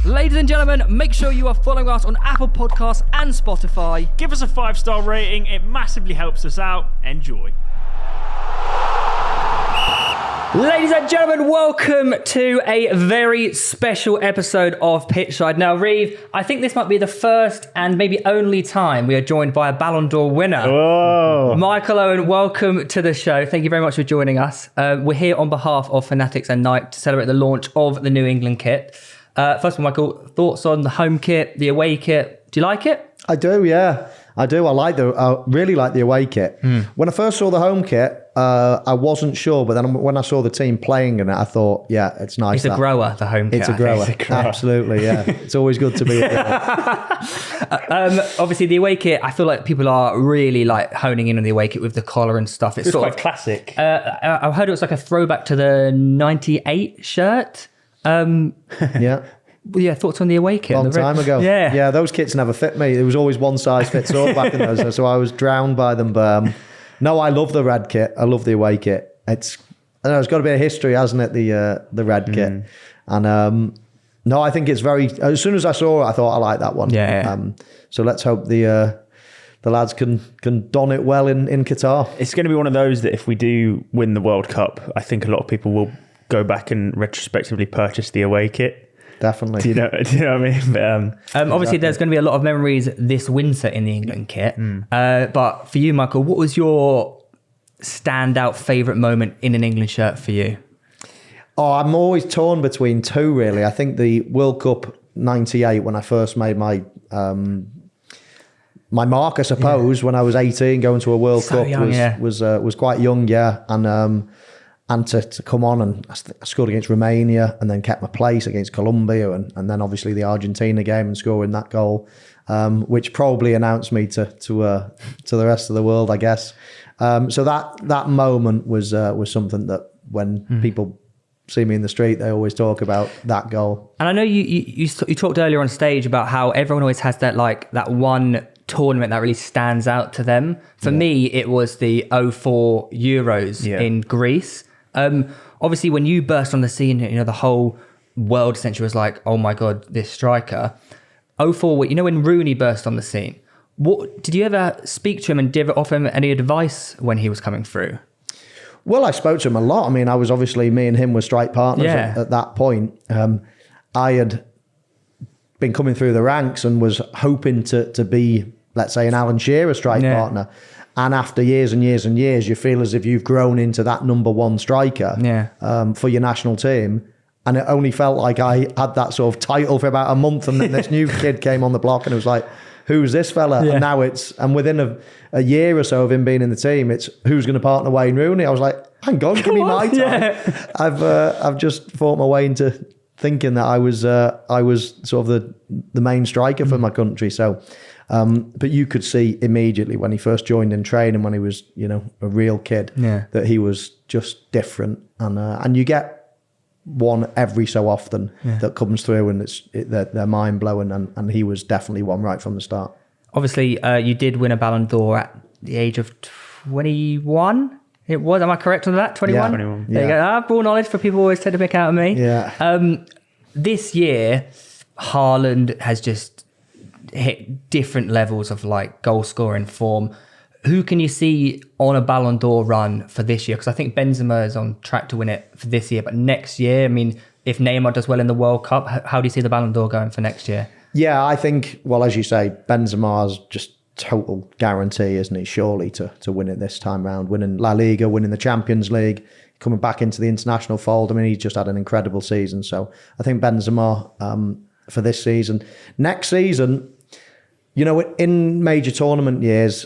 Ladies and gentlemen, make sure you are following us on Apple Podcasts and Spotify. Give us a 5-star rating. It massively helps us out. Enjoy. Ladies and gentlemen, welcome to a very special episode of Pitch Side. Now, Reeve, I think this might be the first and maybe only time we are joined by a Ballon d'Or winner. Whoa. Michael Owen, welcome to the show. Thank you very much for joining us. We're here on behalf of Fanatics and Nike to celebrate the launch of the New England kit. First of all, Michael, thoughts on the home kit, the away kit? Do you like it? I do, yeah. I do. I really like the away kit. When I first saw the home kit, I wasn't sure, but then when I saw the team playing in it, I thought, yeah, it's nice. It's a grower, the home kit. It's a grower. Absolutely, yeah. It's always good to be a grower. Obviously, the away kit, I feel like people are really like honing in on the away kit with the collar and stuff. It's sort of classic. I heard it was like a throwback to the 98 shirt. Yeah. Yeah, thoughts on the away kit? Long time ago. Yeah, those kits never fit me. There was always one size fits all back in those, so I was drowned by them. But no, I love the red kit. I love the away kit. It's got a bit of history, hasn't it? The red kit. And no, I think it's very. As soon as I saw it, I thought I like that one. Yeah. So let's hope the lads can don it well in Qatar. It's going to be one of those that if we do win the World Cup, I think a lot of people will go back and retrospectively purchase the away kit. Definitely. Do you know what I mean? But, obviously, there's going to be a lot of memories this winter in the England kit. But for you, Michael, what was your standout favourite moment in an England shirt for you? Oh, I'm always torn between two, really. I think the World Cup 98, when I first made my mark, I suppose, when I was 18, going to a World Cup young, was quite young, yeah. And to come on, and I scored against Romania and then kept my place against Colombia and then obviously the Argentina game and scoring that goal, which probably announced me to the rest of the world, I guess. So that moment was something that when people see me in the street, they always talk about that goal. And I know you talked earlier on stage about how everyone always has that one tournament that really stands out to them. For me, it was the 04 Euros in Greece. Obviously, when you burst on the scene, the whole world essentially was like, "Oh my God, this striker." 04, when Rooney burst on the scene, what did you ever speak to him and did you ever offer him any advice when he was coming through? Well, I spoke to him a lot. I mean, me and him were strike partners at that point. I had been coming through the ranks and was hoping to be, let's say, an Alan Shearer strike partner. And after years and years and years, you feel as if you've grown into that number one striker for your national team. And it only felt like I had that sort of title for about a month. And then this new kid came on the block and it was like, who's this fella? Yeah. And now and within a year or so of him being in the team, it's who's going to partner Wayne Rooney? I was like, hang on, give me my time. Yeah. I've just fought my way into thinking that I was sort of the main striker for my country. So, but you could see immediately when he first joined in training, when he was, a real kid, that he was just different. And you get one every so often that comes through and they're mind blowing. And he was definitely one right from the start. Obviously, you did win a Ballon d'Or at the age of 21. It was, am I correct on that? 21? Yeah, 21. There you go. Ball knowledge for people always tend to pick out of me. Yeah. This year, Haaland has just hit different levels of goal scoring form. Who can you see on a Ballon d'Or run for this year? Because I think Benzema is on track to win it for this year, but next year, I mean, if Neymar does well in the World Cup, how do you see the Ballon d'Or going for next year? Yeah, I think, well, as you say, Benzema's just total guarantee, isn't he, surely to win it this time round, winning La Liga, winning the Champions League, coming back into the international fold. I mean, he's just had an incredible season. So I think Benzema for this season. Next season, in major tournament years,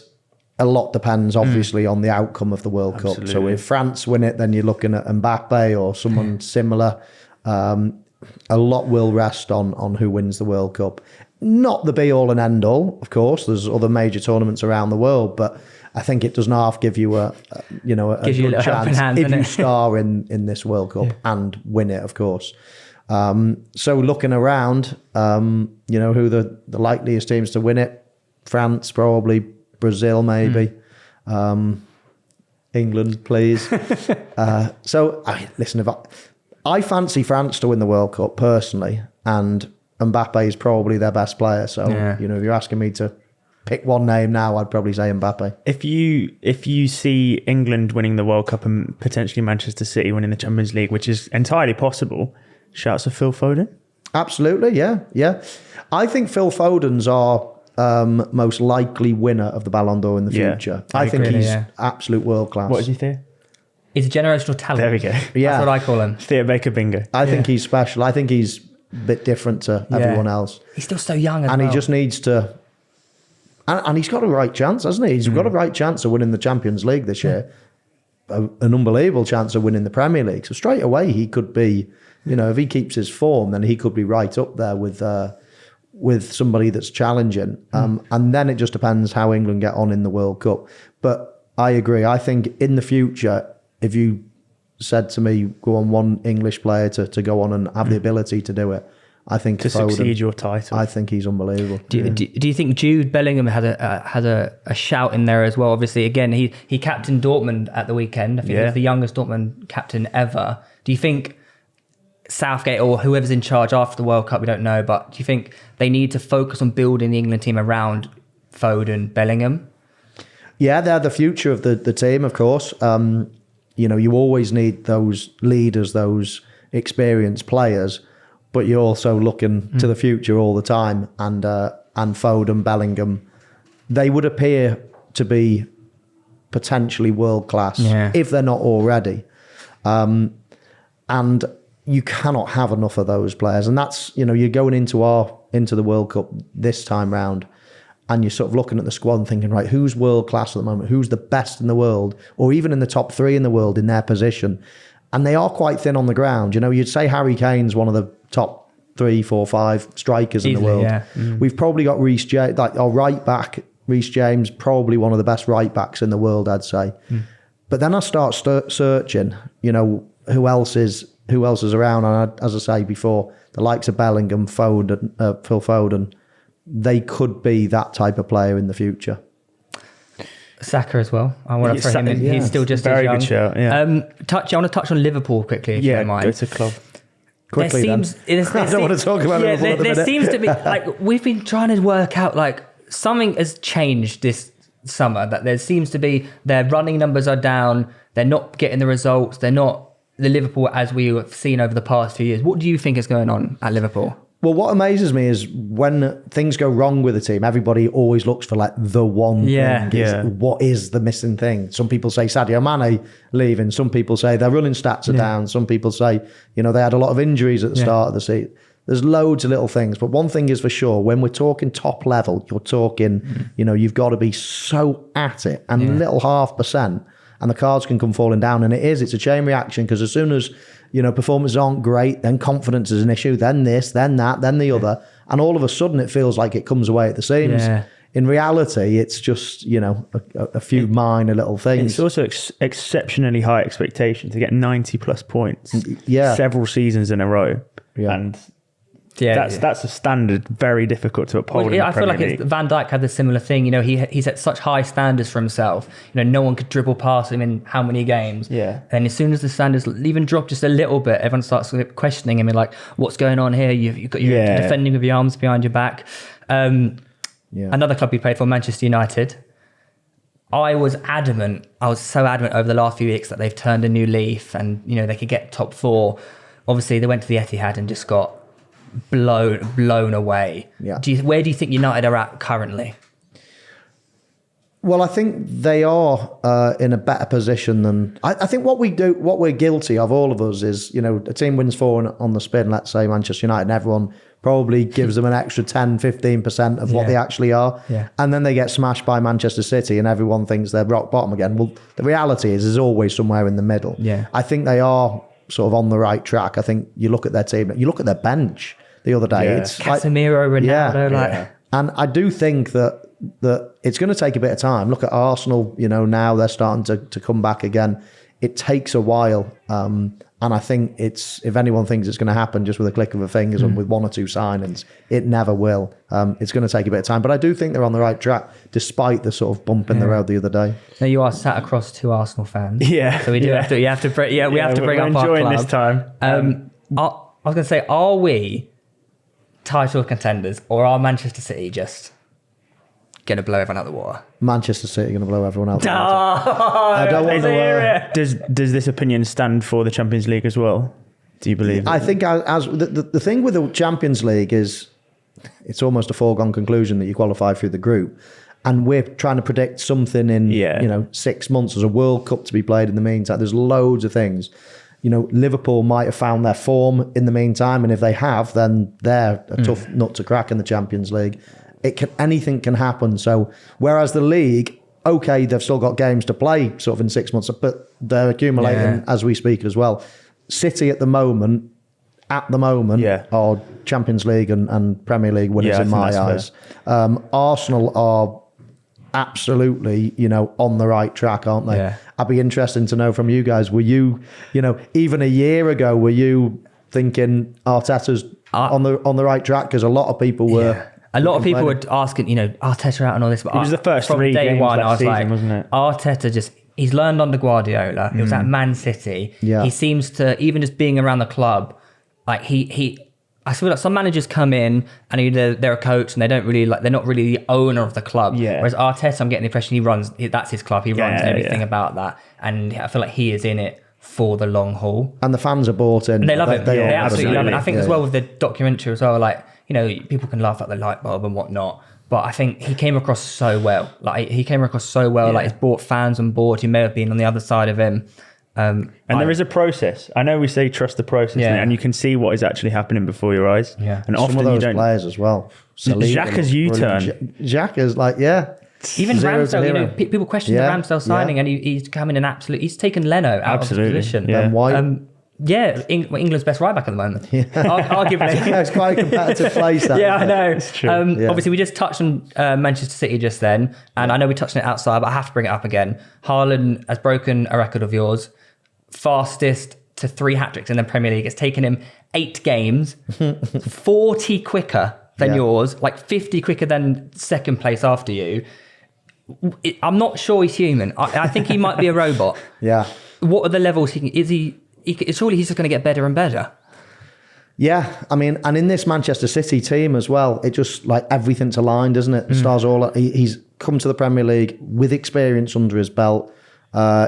a lot depends, obviously, on the outcome of the World Cup. So if France win it, then you're looking at Mbappe or someone similar. A lot will rest on who wins the World Cup. Not the be-all and end-all, of course. There's other major tournaments around the world, but I think it doesn't half give you a good chance if you star in this World Cup and win it, of course. So looking around, who the likeliest teams to win it? France, probably. Brazil, maybe. England, please. Listen, I fancy France to win the World Cup personally, and Mbappe is probably their best player. So, if you're asking me to pick one name now, I'd probably say Mbappe. If you see England winning the World Cup and potentially Manchester City winning the Champions League, which is entirely possible, shouts to Phil Foden? Absolutely, yeah. I think Phil Foden's our most likely winner of the Ballon d'Or in the future. I think he's absolute world class. What did you think? He's a generational talent. There we go. Yeah. That's what I call him. Theo Baker bingo. I think he's special. I think he's a bit different to everyone else. He's still so young as and well. He just needs to... And he's got a right chance, hasn't he? He's got a right chance of winning the Champions League this year. An unbelievable chance of winning the Premier League. So straight away, he could be... if he keeps his form, then he could be right up there with somebody that's challenging. And then it just depends how England get on in the World Cup. But I agree. I think in the future, if you said to me, go on one English player to go on and have the ability to do it, I think to Foden, succeed your title. I think he's unbelievable. Do you think Jude Bellingham had a shout in there as well? Obviously, again, he captained Dortmund at the weekend. I think he's the youngest Dortmund captain ever. Do you think Southgate or whoever's in charge after the World Cup, we don't know, but do you think they need to focus on building the England team around Foden, Bellingham? Yeah, they're the future of the team, of course. You always need those leaders, those experienced players, but you're also looking to the future all the time. And Foden, Bellingham, they would appear to be potentially world class if they're not already. And you cannot have enough of those players. And that's, you're going into the World Cup this time round, and you're sort of looking at the squad and thinking, right, who's world class at the moment? Who's the best in the world, or even in the top 3 in the world in their position? And they are quite thin on the ground. You'd say Harry Kane's one of the top 3, 4, 5 strikers in the world. Yeah. We've probably got Reece James, like our right back, Reece James, probably one of the best right backs in the world, I'd say. But then I start searching, who else is around? And as I say before, the likes of Bellingham, Foden, Phil Foden, they could be that type of player in the future. Saka as well. I want to throw him in. He's still just very as young. Good shout. Yeah. I want to touch on Liverpool quickly, if you don't mind. Go to club. Quickly, I don't want to talk about Liverpool at the minute. There seems to be we've been trying to work out something has changed this summer. That there seems to be their running numbers are down. They're not getting the results. They're not the Liverpool as we have seen over the past few years. What do you think is going on at Liverpool? Well, what amazes me is when things go wrong with a team, everybody always looks for the one thing. What is the missing thing? Some people say Sadio Mane leaving. Some people say their running stats are down. Some people say, they had a lot of injuries at the start of the season. There's loads of little things. But one thing is for sure, when we're talking top level, you're talking, you've got to be so at it and little 0.5%. And the cards can come falling down. And it's a chain reaction, because as soon as, performances aren't great, then confidence is an issue, then this, then that, then the other. And all of a sudden it feels like it comes away at the seams. Yeah. In reality, it's just, a few minor little things. It's also exceptionally high expectation to get 90 plus points several seasons in a row. Yeah. And that's a standard very difficult to uphold. I feel like Van Dijk had the similar thing. He set such high standards for himself. No one could dribble past him in how many games. Yeah. And as soon as the standards even drop just a little bit, everyone starts questioning him and what's going on here? You're defending with your arms behind your back. Another club he played for, Manchester United. I was so adamant over the last few weeks that they've turned a new leaf and they could get top 4. Obviously, they went to the Etihad and just got blown away. Yeah. Where do you think United are at currently? Well, I think they are in a better position than I think what we're guilty of, all of us, is a team wins 4 on the spin, let's say Manchester United, and everyone probably gives them an extra 10-15% of what they actually are, and then they get smashed by Manchester City and everyone thinks they're rock bottom again. Well, the reality is always somewhere in the middle. I think they are sort of on the right track. I think you look at their team, you look at their bench the other day. It's Casemiro, Ronaldo, and I do think that it's going to take a bit of time. Look at Arsenal, now they're starting to come back again. It takes a while, and I think if anyone thinks it's going to happen just with a click of a fingers and with 1 or 2 signings, it never will. It's going to take a bit of time, but I do think they're on the right track, despite the sort of bump in the road the other day. Now you are sat across 2 Arsenal fans, so we do have to. We have to bring up our club. Enjoying this time. I was going to say, are we title contenders, or are Manchester City just going to blow everyone out the water? Manchester City going to blow everyone out the water. I don't want to. Does this opinion stand for the Champions League as well? Do you believe? I think as the thing with the Champions League is, it's almost a foregone conclusion that you qualify through the group, and we're trying to predict something in 6 months. There's a World Cup to be played in the meantime. There's loads of things. Liverpool might have found their form in the meantime, and if they have, then they're a tough nut to crack in the Champions League. Anything can happen. So whereas the league, okay, they've still got games to play sort of in 6 months, but they're accumulating as we speak as well. City at the moment are Champions League and Premier League winners in my eyes. Arsenal are absolutely, on the right track, aren't they? Yeah. I'd be interested to know from you guys, were you, even a year ago, were you thinking Arteta's on the right track? Because a lot of people were. Yeah. A lot of people were asking, Arteta out and all this. But it was the first from 3 day games one, I was season, like, wasn't it? Arteta he's learned under Guardiola. He was at Man City. Yeah. He seems to, even just being around the club, like I feel like some managers come in and either they're a coach and they're not really the owner of the club. Yeah. Whereas Arteta, I'm getting the impression that's his club. He runs everything about that. And I feel like he is in it for the long haul. And the fans are bought in. And they love it. They absolutely love it. I think as well with the documentary as well, like, people can laugh at the light bulb and whatnot, but I think he came across so well. Like he's brought fans on board who may have been on the other side of him. And there is a process. I know we say trust the process, and you can see what is actually happening before your eyes. Yeah. And some often of those you don't. players as well. Xhaka's U-turn. Xhaka's even Ramsdale, people question the Ramsdale signing, and he's coming in he's taken Leno out of the position. Yeah. And White. England's best right back at the moment. Yeah. Arguably. It's quite a competitive place. That, I know. It's true. Obviously, we just touched on Manchester City just then, and I know we touched on it outside, but I have to bring it up again. Haaland has broken a record of yours. Fastest to 3 hat-tricks in the Premier League. It's taken him 8 games, 40 quicker than yours, like 50 quicker than second place after you. I'm not sure he's human. I think he might be a robot. Yeah. What are the levels surely he's just going to get better and better. Yeah, I mean, and in this Manchester City team as well, it just like everything's aligned, isn't it? The stars all. He's come to the Premier League with experience under his belt.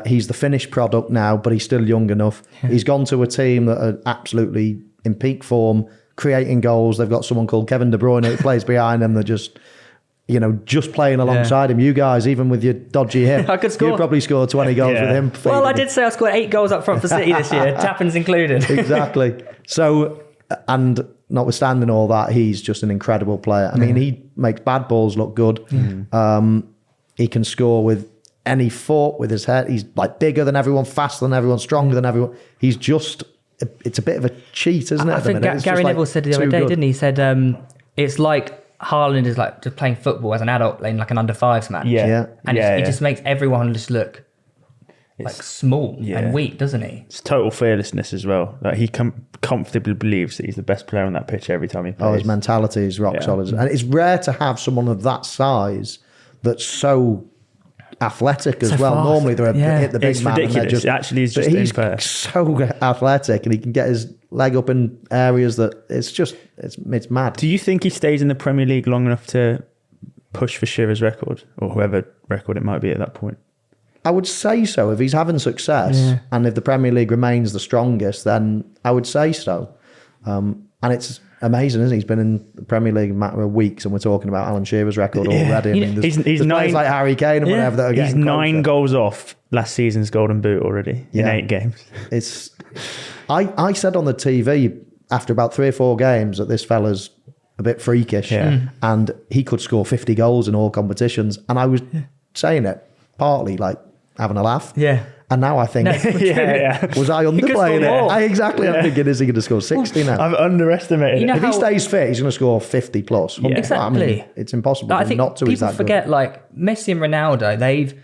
He's the finished product now, but he's still young enough. Yeah. He's gone to a team that are absolutely in peak form, creating goals. They've got someone called Kevin De Bruyne who plays behind them. They're just playing alongside him. You guys, even with your dodgy hip, I could score. You'd probably score 20 goals with him. Well, I did say I scored 8 goals up front for City this year, Tappins included. Exactly. So, and notwithstanding all that, he's just an incredible player. I mean, he makes bad balls look good. He can score with any foot, with his head. He's like bigger than everyone, faster than everyone, stronger than everyone. He's just, it's a bit of a cheat, isn't it? I think Gary Neville said the other day, didn't he? He said, it's like Haaland is like just playing football as an adult, playing like an under-5s match. And it just makes everyone just look like small and weak, doesn't he? It's total fearlessness as well. Like he comfortably believes that he's the best player on that pitch every time he plays. His mentality is rock solid. And it's rare to have someone of that size that's so athletic as well. Fast. Normally they're hit the big it's man. Ridiculous. He's so athletic, and he can get his leg up in areas that it's mad. Do you think he stays in the Premier League long enough to push for Shearer's record, or whoever record it might be at that point? I would say so. If he's having success and if the Premier League remains the strongest, then I would say so. And it's amazing, isn't it? He's been in the Premier League a matter of weeks, and we're talking about Alan Shearer's record already. I mean, there's players like Harry Kane and whatever that are getting He's 9 goals off last season's Golden Boot already in 8 games. I said on the TV after about 3 or 4 games that this fella's a bit freakish, and he could score 50 goals in all competitions. And I was saying it partly like having a laugh. Yeah. And now I think, was I underplaying it? I'm thinking, is he going to score 60 now? I've underestimated it. If he stays fit, he's going to score 50 plus. Yeah. Exactly. I mean, it's impossible I think not to. People forget, like, Messi and Ronaldo, they've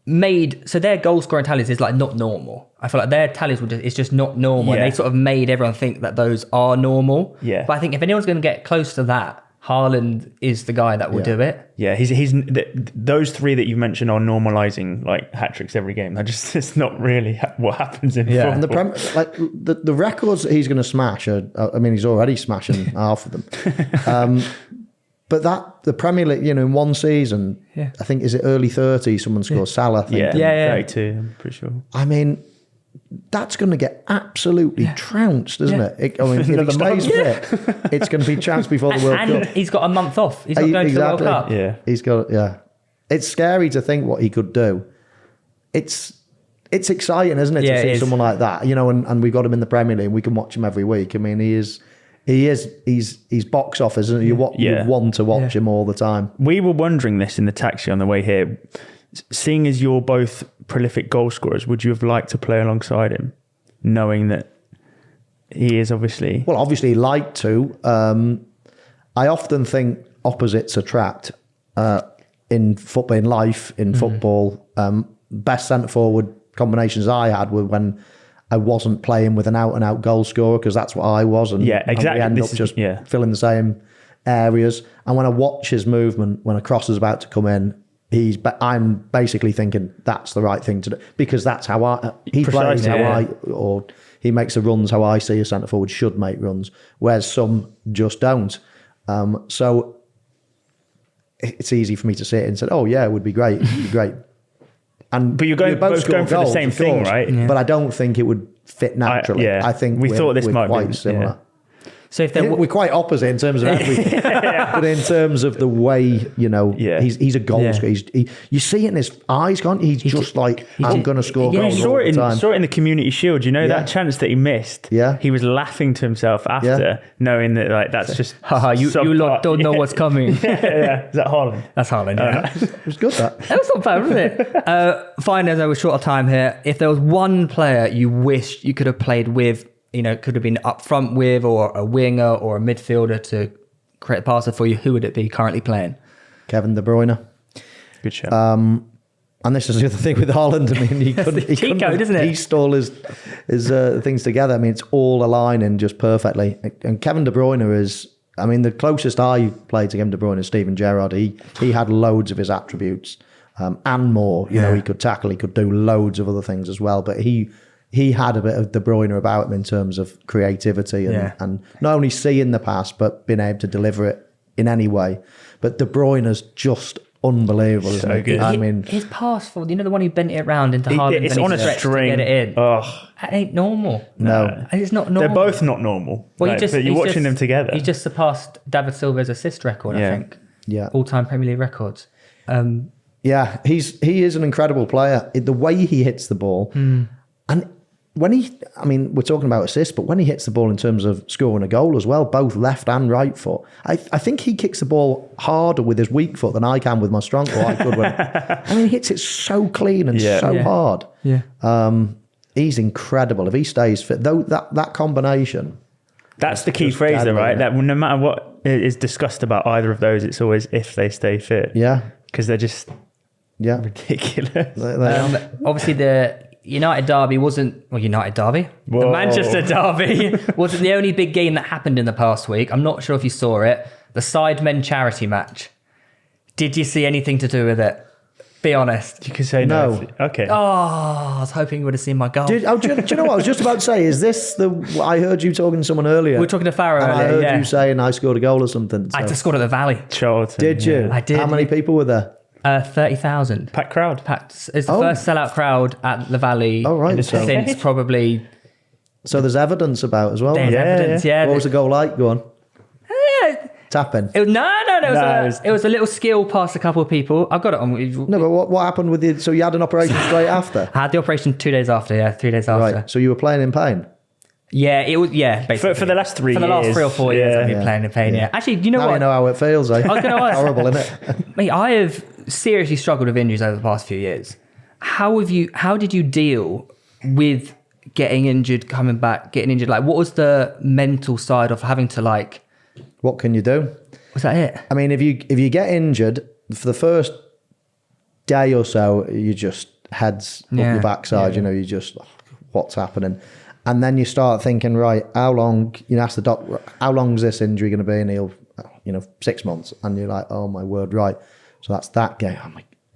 made, so their goal scoring tallies is like not normal. I feel like their tallies it's just not normal. And they sort of made everyone think that those are normal. Yeah. But I think if anyone's going to get close to that, Haaland is the guy that will do it. Yeah, he's those three that you mentioned are normalizing like hat tricks every game. It's not really what happens in football. And the records that he's going to smash are, I mean, he's already smashing half of them. But the Premier League, in one season, I think, is it early 30s? Someone scores Salah. I think. Yeah, 32. I'm pretty sure. I mean, that's going to get absolutely trounced, isn't it? I mean, if he stays fit, it's going to be trounced before the World Cup. And he's got a month off. He's not going to the World Cup. Yeah, he's got. Yeah, it's scary to think what he could do. It's exciting, isn't it, to see someone like that? And we've got him in the Premier League. And we can watch him every week. I mean, he's box office, and you want to watch him all the time. We were wondering this in the taxi on the way here. Seeing as you're both prolific goal scorers, would you have liked to play alongside him, knowing that he is obviously... Well, obviously like to. I often think opposites attract in football, in life, in football. Best centre-forward combinations I had were when I wasn't playing with an out-and-out goal scorer, because that's what I was. And, exactly. And we end up just filling the same areas. And when I watch his movement, when a cross is about to come in, I'm basically thinking that's the right thing to do, because that's how he plays, or he makes the runs how I see a centre forward should make runs, whereas some just don't. So it's easy for me to sit and say, "Oh yeah, it would be great, And but you're both going for the same thing, right? Yeah. But I don't think it would fit naturally. I think we thought this might quite be similar. Yeah. So we're quite opposite in terms of everything, but in terms of the way, he's a goal scorer. You see it in his eyes, can't you? He's just like, I'm going to score goals all the time. Saw it in the Community Shield. That chance that he missed? Yeah. He was laughing to himself after, knowing that that's just... you lot don't know what's coming. Is that Haaland? That's Haaland, It was good, that. That was not bad, wasn't it? Fine, as I was short of time here, if there was one player you wished you could have played with, could have been up front with, or a winger or a midfielder to create a passer for you, who would it be currently playing? Kevin De Bruyne. Good shout. And this is the other thing with Haaland. I mean, he cheat code, isn't it? He stole his things together. I mean, it's all aligning just perfectly. And Kevin De Bruyne is, I mean, the closest I played to Kevin De Bruyne is Steven Gerrard. He had loads of his attributes and more. He could tackle, he could do loads of other things as well. But he had a bit of De Bruyne about him in terms of creativity and not only seeing the pass, but being able to deliver it in any way. But De Bruyne is just unbelievable. So good. I mean, his pass for, the one who bent it around into Haaland. It's on a string. To get it in. Oh. That ain't normal. No. It's not normal. They're both not normal. Well, but you're watching them together. He just surpassed David Silva's assist record, I think. Yeah. All-time Premier League records. Yeah, he is an incredible player. The way he hits the ball, and when we're talking about assists, but when he hits the ball in terms of scoring a goal as well, both left and right foot, I think he kicks the ball harder with his weak foot than I can with my strong foot. He hits it so clean and so hard. Yeah. He's incredible. If he stays fit, though, that combination. That's the key phrase, though, right? That no matter what is discussed about either of those, it's always if they stay fit. Yeah. Because they're just ridiculous. Obviously, the United derby wasn't... Well, United derby? Whoa. The Manchester derby wasn't the only big game that happened in the past week. I'm not sure if you saw it. The SIDEMEN charity match. Did you see anything to do with it? Be honest. You can say no. Okay. Oh, I was hoping you would have seen my goal. Do you know what I was just about to say? Is this I heard you talking to someone earlier. We were talking to Farrow and earlier. I heard you saying I scored a goal or something. So. I just scored at the Valley. Charlton. Did you? Yeah. I did. How many people were there? 30,000. Packed crowd. It's the first sellout crowd at the Valley since probably... So there's evidence about as well. There's evidence, yeah. What was the goal like? Go on. Tapping. It was a little skill past a couple of people. I've got it on. No, but what happened with you? So you had an operation straight after? I had the operation 2 days after, 3 days after. Right, so you were playing in pain? Yeah, it was, basically. For the last 3 years. For the last 3 or 4 years, I've been playing in pain, Actually, you know now what? You know how it feels, eh? I was going to ask. Horrible, isn't it? Mate, I have seriously struggled with injuries over the past few years. How did you deal with getting injured, coming back, getting injured? Like, what was the mental side of having to, like... What can you do? Was that it? I mean, if you get injured, for the first day or so, you just heads up your backside, you just, what's happening? And then you start thinking, right, how long, you ask the doctor, how long is this injury going to be? And 6 months, and you're like, oh my word, right. So that's that game.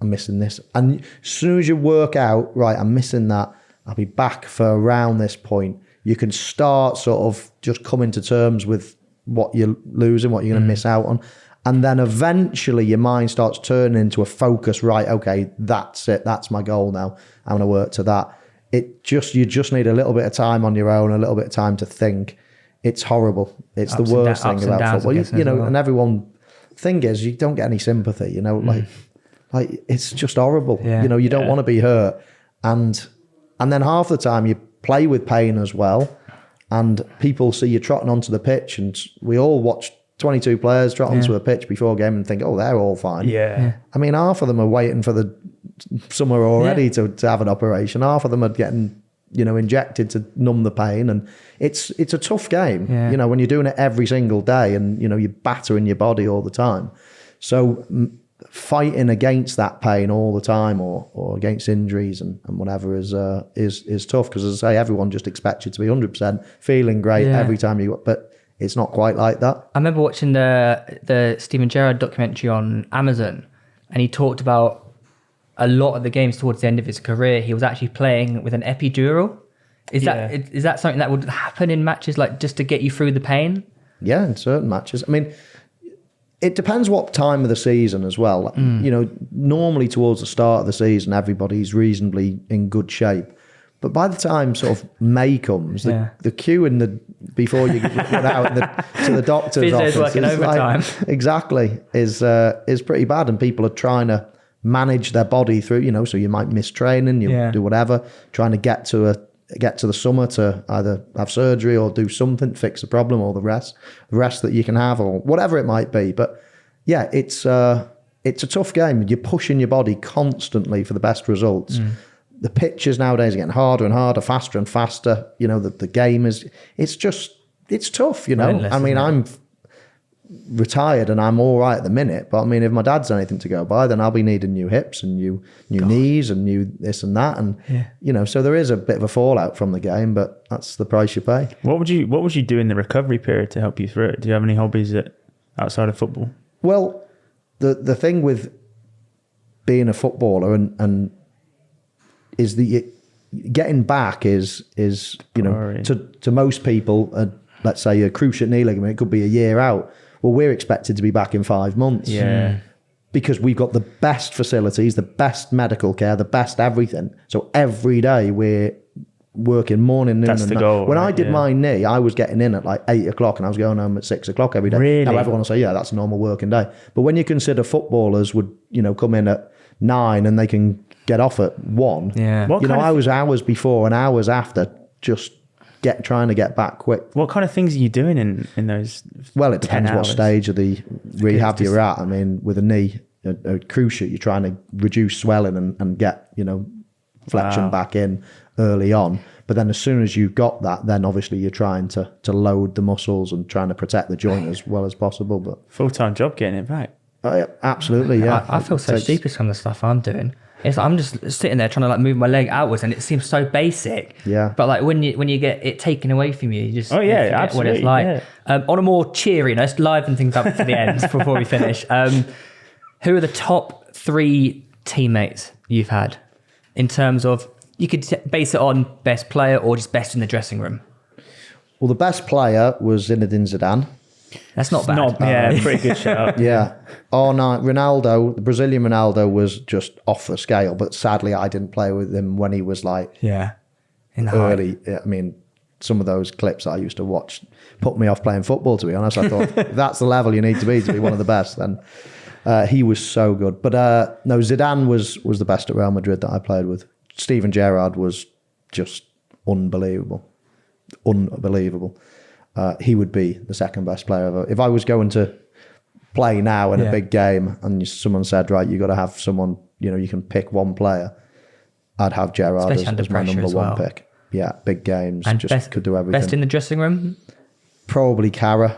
I'm missing this. And as soon as you work out, right, I'm missing that, I'll be back for around this point, you can start sort of just coming to terms with what you're losing, what you're going to miss out on. And then eventually your mind starts turning into a focus, right, okay, that's it, that's my goal now. I'm going to work to that. You just need a little bit of time on your own, a little bit of time to think. It's horrible. It's the worst thing about football. And everyone, thing is, you don't get any sympathy, like it's just horrible. Yeah. You don't want to be hurt. And then half the time you play with pain as well. And people see you trotting onto the pitch, and we all watch 22 players trot onto a pitch before a game and think, oh, they're all fine. Yeah. I mean, half of them are waiting for the summer already to have an operation. Half of them are getting, injected to numb the pain. And it's a tough game, when you're doing it every single day and, you're battering your body all the time. So fighting against that pain all the time or against injuries and whatever is tough, because as I say, everyone just expects you to be 100% feeling great every time but it's not quite like that. I remember watching the Steven Gerrard documentary on Amazon, and he talked about a lot of the games towards the end of his career he was actually playing with an epidural. Is that something that would happen in matches, like just to get you through the pain? Yeah, in certain matches. I mean, it depends what time of the season as well. Normally towards the start of the season, everybody's reasonably in good shape. But by the time sort of May comes, the queue before you get out to the doctor's office working overtime. Exactly, is pretty bad, and people are trying to manage their body through. So you might miss training, you do whatever, trying to get to the summer to either have surgery or do something, fix the problem, or the rest that you can have, or whatever it might be. But yeah, it's a tough game. You're pushing your body constantly for the best results. The pitches nowadays are getting harder and harder, faster and faster. The game it's tough, Relentless, I mean, I'm retired and I'm all right at the minute, but I mean, if my dad's anything to go by, then I'll be needing new hips and new knees and new this and that, and so there is a bit of a fallout from the game, but that's the price you pay. What would you do in the recovery period to help you through it? Do you have any hobbies outside of football? Well, the thing with being a footballer and is getting back is to most people, let's say a cruciate knee ligament, it could be a year out. Well, we're expected to be back in 5 months. Yeah. Because we've got the best facilities, the best medical care, the best everything. So every day we're working morning, noon, That's and the night. goal, When right? I did my knee, I was getting in at like 8 o'clock and I was going home at 6 o'clock every day. Really? Now everyone will say, yeah, that's a normal working day. But when you consider footballers would, come in at 9 and they can get off at 1. Yeah. I was hours before and hours after just trying to get back quick. What kind of things are you doing in those? Well, it depends 10 what hours? stage of the rehab you're at. I mean, with a knee, a cruciate, you're trying to reduce swelling and get, flexion back in early on. But then as soon as you've got that, then obviously you're trying to load the muscles and trying to protect the joint as well as possible. But Full-time job getting it back. yeah, absolutely, yeah. I feel so stupid some of the stuff I'm doing. It's like I'm just sitting there trying to like move my leg outwards, and it seems so basic. Yeah. But like when you get it taken away from you, you just Oh, yeah, forget what it's absolutely, like. On a more cheery note, liven things up for the end before we finish. Who are the top 3 teammates you've had in terms of, you could base it on best player or just best in the dressing room? Well, the best player was Zinedine Zidane. That's not bad. Pretty good shout. Yeah. Oh no, Ronaldo, the Brazilian Ronaldo was just off the scale, but sadly I didn't play with him when he was like In the early. I mean, some of those clips I used to watch put me off playing football, to be honest. I thought, if that's the level you need to be one of the best, then he was so good. But no, Zidane was the best at Real Madrid that I played with. Steven Gerrard was just unbelievable. He would be the second best player ever. If I was going to play now in a big game and someone said, right, you got to have someone, you can pick one player, I'd have Gerrard as my number one pick. Yeah, big games, and just could do everything. Best in the dressing room? Probably Carra.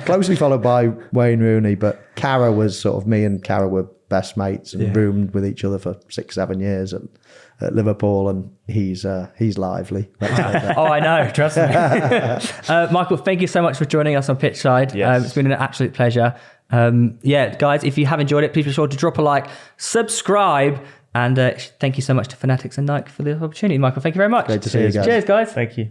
Closely followed by Wayne Rooney, but Carra was sort of, me and Carra were best mates and roomed with each other for 6-7 years at Liverpool, and he's lively. Oh, I know, trust me. Michael, thank you so much for joining us on Pitch Side. Yes. It's been an absolute pleasure. Guys, if you have enjoyed it, please be sure to drop a like, subscribe, and thank you so much to Fanatics and Nike for the opportunity. Michael, thank you very much. Great to see you guys. Cheers, guys. Thank you.